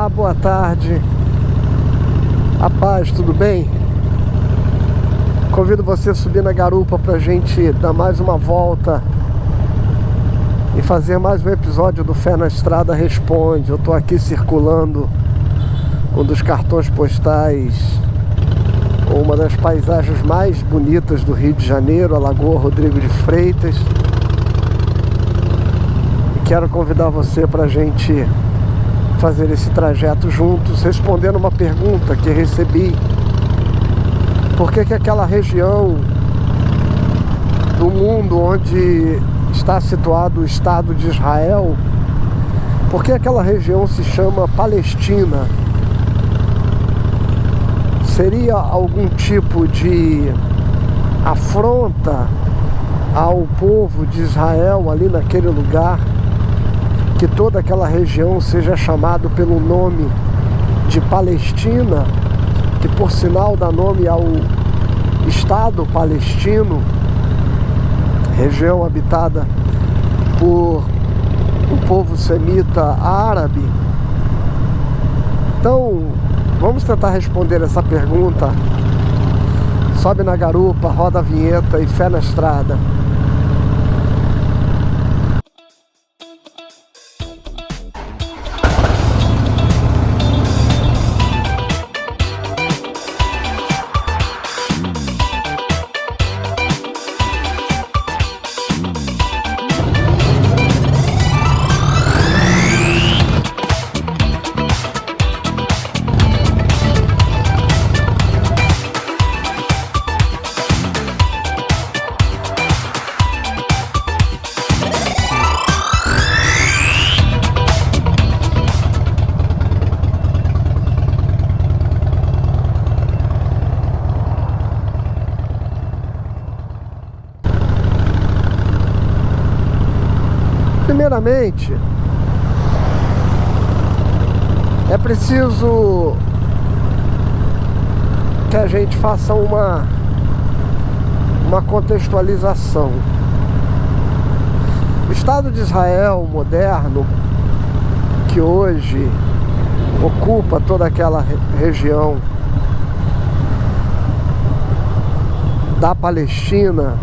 Olá, boa tarde. A paz, tudo bem? Convido você a subir na garupa pra gente dar mais uma volta e fazer mais um episódio do Fé na Estrada Responde. Eu tô aqui circulando um dos cartões postais, uma das paisagens mais bonitas do Rio de Janeiro, a Lagoa Rodrigo de Freitas. E quero convidar você pra gente fazer esse trajeto juntos, respondendo uma pergunta que recebi: por que aquela região do mundo onde está situado o Estado de Israel, por que aquela região se chama Palestina? Seria algum tipo de afronta ao povo de Israel ali naquele lugar, que toda aquela região seja chamado pelo nome de Palestina, que por sinal dá nome ao Estado palestino, região habitada por um povo semita árabe? Então, vamos tentar responder essa pergunta. Sobe na garupa, roda a vinheta e fé na estrada. Primeiramente, é preciso que a gente faça uma contextualização. O Estado de Israel moderno, que hoje ocupa toda aquela região da Palestina,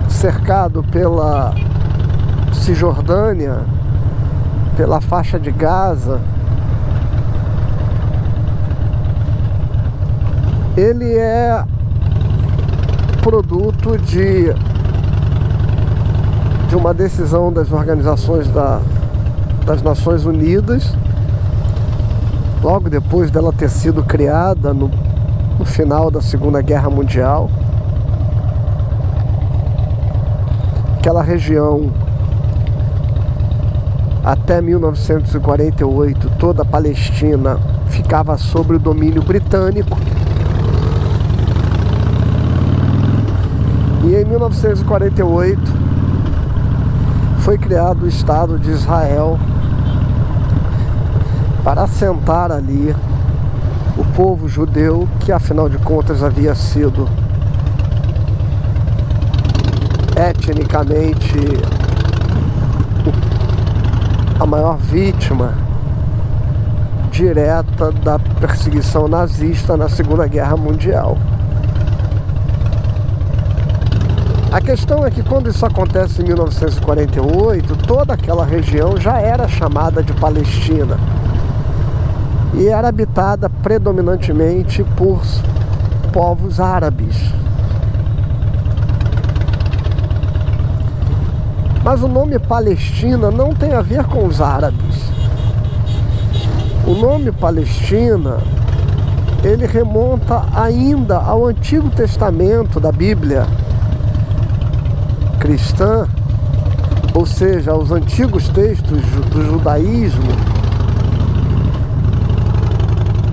cercado pela Cisjordânia, pela faixa de Gaza, ele é produto de uma decisão das organizações das Nações Unidas, logo depois dela ter sido criada no final da Segunda Guerra Mundial. Aquela região, até 1948, toda a Palestina ficava sob o domínio britânico. E em 1948 foi criado o Estado de Israel para assentar ali o povo judeu, que afinal de contas havia sido etnicamente a maior vítima direta da perseguição nazista na Segunda Guerra Mundial. A questão é que quando isso acontece em 1948, toda aquela região já era chamada de Palestina e era habitada predominantemente por povos árabes. Mas o nome Palestina não tem a ver com os árabes. O nome Palestina, ele remonta ainda ao Antigo Testamento da Bíblia cristã, ou seja, aos antigos textos do judaísmo,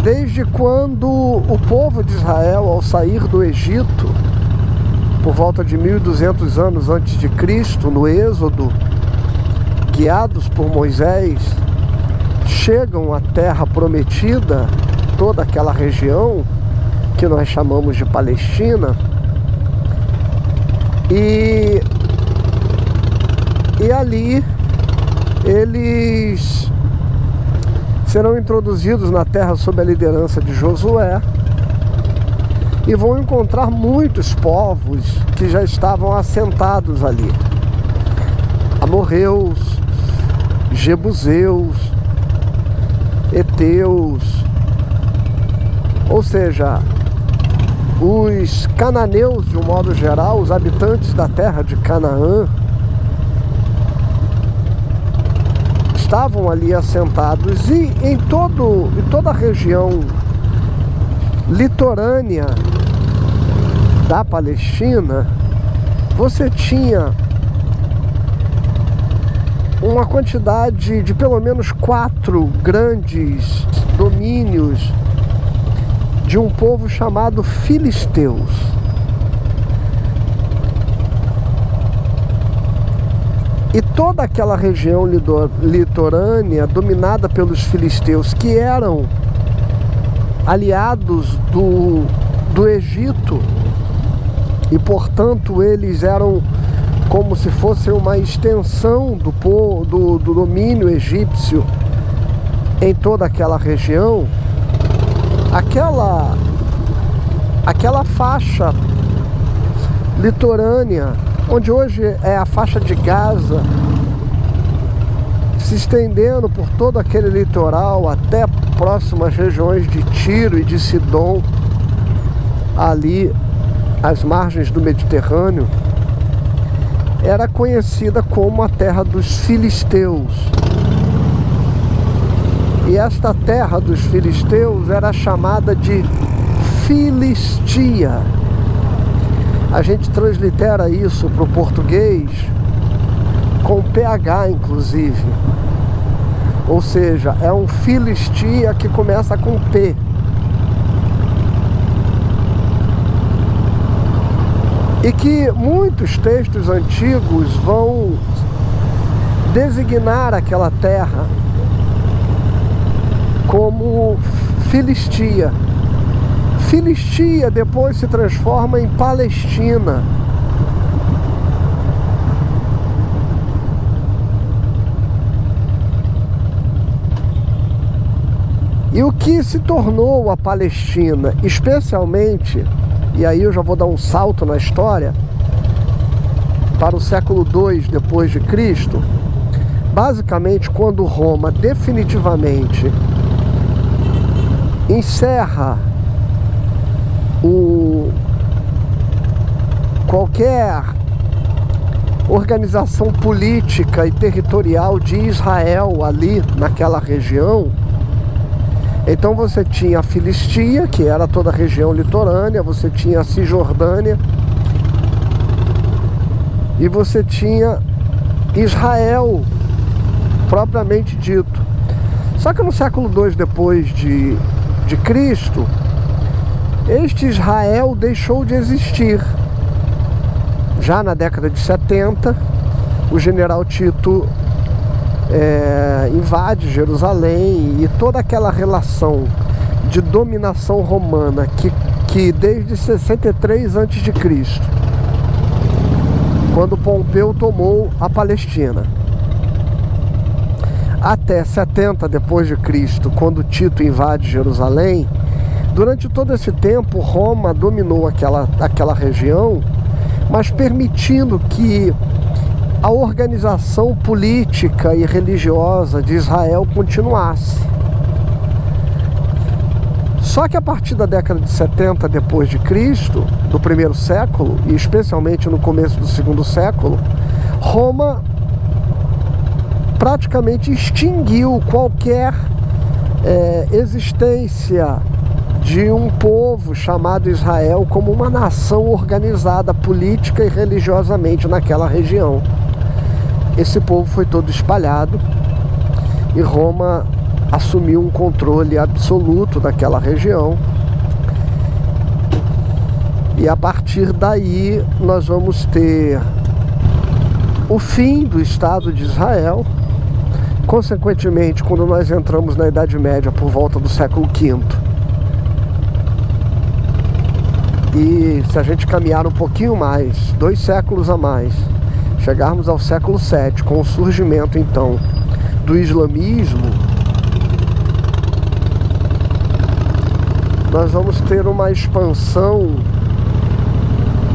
desde quando o povo de Israel, ao sair do Egito, por volta de 1200 anos antes de Cristo, no Êxodo, guiados por Moisés, chegam à terra prometida, toda aquela região que nós chamamos de Palestina, e ali eles serão introduzidos na terra sob a liderança de Josué e vão encontrar muitos povos que já estavam assentados ali: amorreus, jebuseus, heteus, ou seja, os cananeus, de um modo geral, os habitantes da terra de Canaã, estavam ali assentados. E em toda a região litorânea da Palestina, você tinha uma quantidade de pelo menos 4 grandes domínios de um povo chamado filisteus. E toda aquela região litorânea dominada pelos filisteus, que eram aliados do Egito, e portanto eles eram como se fosse uma extensão do domínio egípcio em toda aquela região. Aquela faixa litorânea, onde hoje é a faixa de Gaza, se estendendo por todo aquele litoral até próximas regiões de Tiro e de Sidom, ali às margens do Mediterrâneo, era conhecida como a terra dos filisteus. E esta terra dos filisteus era chamada de Filistia. A gente translitera isso para o português com PH, inclusive. Ou seja, é um Filistia que começa com P. E que muitos textos antigos vão designar aquela terra como Filistia. Filistia depois se transforma em Palestina. E o que se tornou a Palestina, especialmente, e aí eu já vou dar um salto na história, para o século II depois de Cristo, basicamente quando Roma definitivamente encerra qualquer organização política e territorial de Israel ali naquela região. Então você tinha a Filistia, que era toda a região litorânea, você tinha a Cisjordânia e você tinha Israel propriamente dito. Só que no século II depois de Cristo, este Israel deixou de existir. Já na década de 70, o general Tito invade Jerusalém, e toda aquela relação de dominação romana que desde 63 a.C., quando Pompeu tomou a Palestina, até 70 depois de Cristo, quando Tito invade Jerusalém, durante todo esse tempo Roma dominou aquela região, mas permitindo que a organização política e religiosa de Israel continuasse. Só que a partir da década de 70 depois de Cristo, do primeiro século, e especialmente no começo do segundo século, Roma praticamente extinguiu qualquer existência de um povo chamado Israel como uma nação organizada política e religiosamente naquela região. Esse povo foi todo espalhado e Roma assumiu um controle absoluto daquela região. E a partir daí nós vamos ter o fim do Estado de Israel. Consequentemente, quando nós entramos na Idade Média por volta do século V, e se a gente caminhar um pouquinho mais, 2 séculos a mais, chegarmos ao século VII, com o surgimento então do islamismo, nós vamos ter uma expansão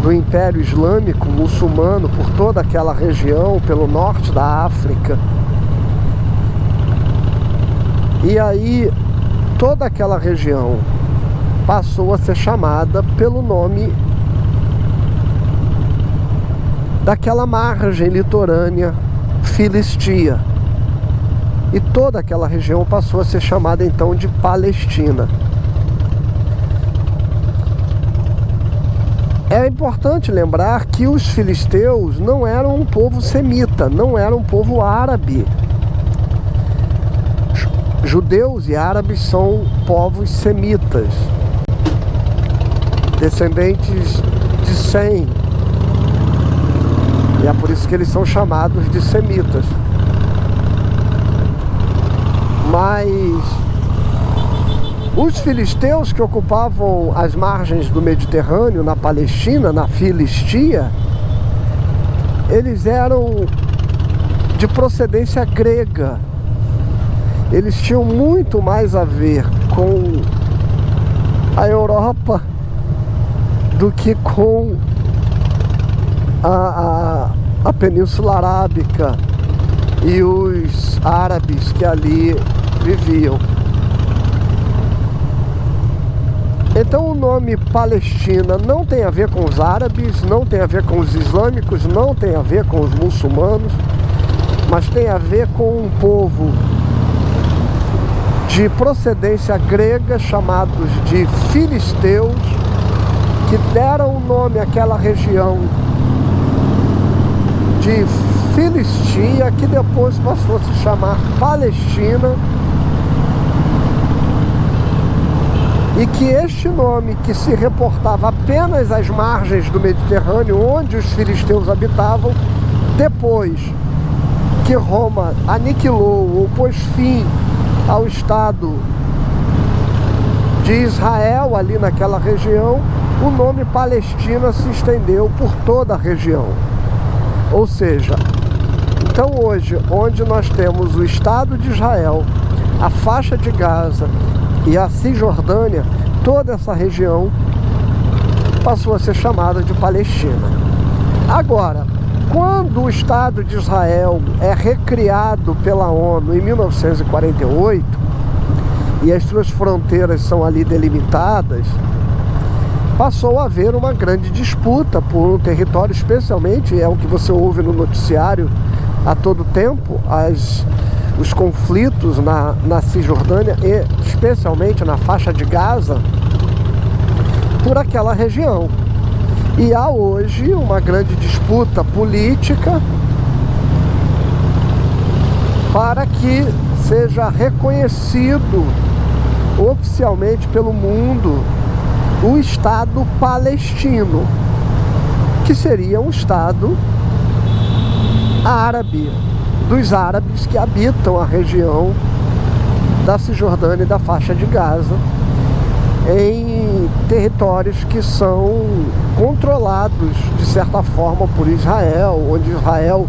do Império Islâmico muçulmano por toda aquela região, pelo norte da África. E aí toda aquela região passou a ser chamada pelo nome daquela margem litorânea, Filistia. E toda aquela região passou a ser chamada então de Palestina. É importante lembrar que os filisteus não eram um povo semita, não eram um povo árabe. Judeus e árabes são povos semitas, descendentes de Sem. E é por isso que eles são chamados de semitas. Mas os filisteus que ocupavam as margens do Mediterrâneo, na Palestina, na Filistia, eles eram de procedência grega. Eles tinham muito mais a ver com a Europa do que com a Península Arábica e os árabes que ali viviam. Então o nome Palestina não tem a ver com os árabes, não tem a ver com os islâmicos, não tem a ver com os muçulmanos, mas tem a ver com um povo de procedência grega chamados de filisteus, que deram o nome àquela região de Filistia, que depois passou a se chamar Palestina. E que este nome, que se reportava apenas às margens do Mediterrâneo, onde os filisteus habitavam, depois que Roma aniquilou ou pôs fim ao Estado de Israel ali naquela região, o nome Palestina se estendeu por toda a região. Ou seja, então hoje, onde nós temos o Estado de Israel, a faixa de Gaza e a Cisjordânia, toda essa região passou a ser chamada de Palestina. Agora, quando o Estado de Israel é recriado pela ONU em 1948 e as suas fronteiras são ali delimitadas, passou a haver uma grande disputa por um território, especialmente, é o que você ouve no noticiário a todo tempo, os conflitos na Cisjordânia e especialmente na faixa de Gaza, por aquela região. E há hoje uma grande disputa política para que seja reconhecido oficialmente pelo mundo o Estado palestino, que seria um Estado árabe, dos árabes que habitam a região da Cisjordânia e da faixa de Gaza, em territórios que são controlados de certa forma por Israel, onde Israel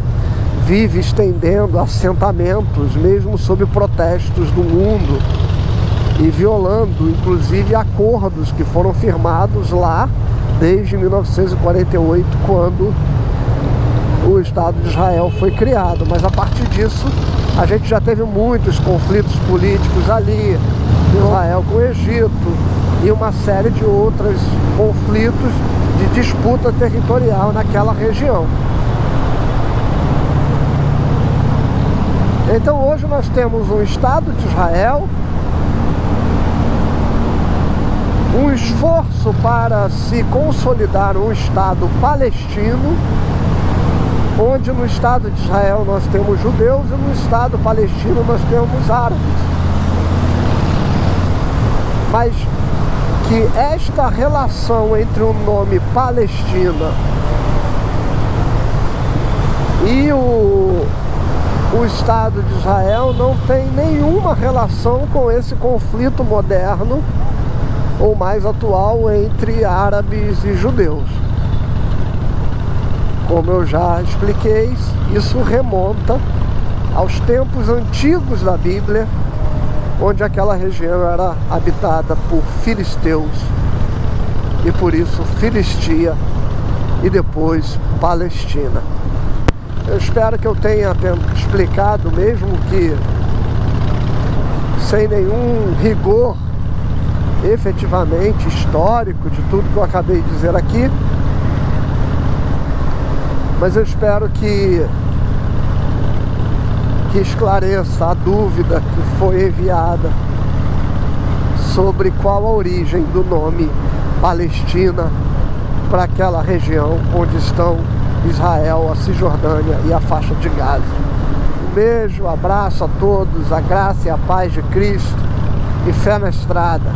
vive estendendo assentamentos, mesmo sob protestos do mundo, e violando inclusive acordos que foram firmados lá desde 1948, quando o Estado de Israel foi criado. Mas a partir disso a gente já teve muitos conflitos políticos ali, Israel com o Egito e uma série de outros conflitos de disputa territorial naquela região. Então hoje nós temos um Estado de Israel, um esforço para se consolidar um Estado palestino, onde no Estado de Israel nós temos judeus e no Estado palestino nós temos árabes. Mas que esta relação entre o nome Palestina e o Estado de Israel não tem nenhuma relação com esse conflito moderno ou mais atual entre árabes e judeus. Como eu já expliquei, isso remonta aos tempos antigos da Bíblia, onde aquela região era habitada por filisteus e por isso Filistia e depois Palestina. Eu espero que eu tenha explicado, mesmo que sem nenhum rigor efetivamente histórico de tudo que eu acabei de dizer aqui, mas eu espero que esclareça a dúvida que foi enviada sobre qual a origem do nome Palestina para aquela região onde estão Israel, a Cisjordânia e a faixa de Gaza. Um beijo, abraço a todos, a graça e a paz de Cristo e fé na estrada.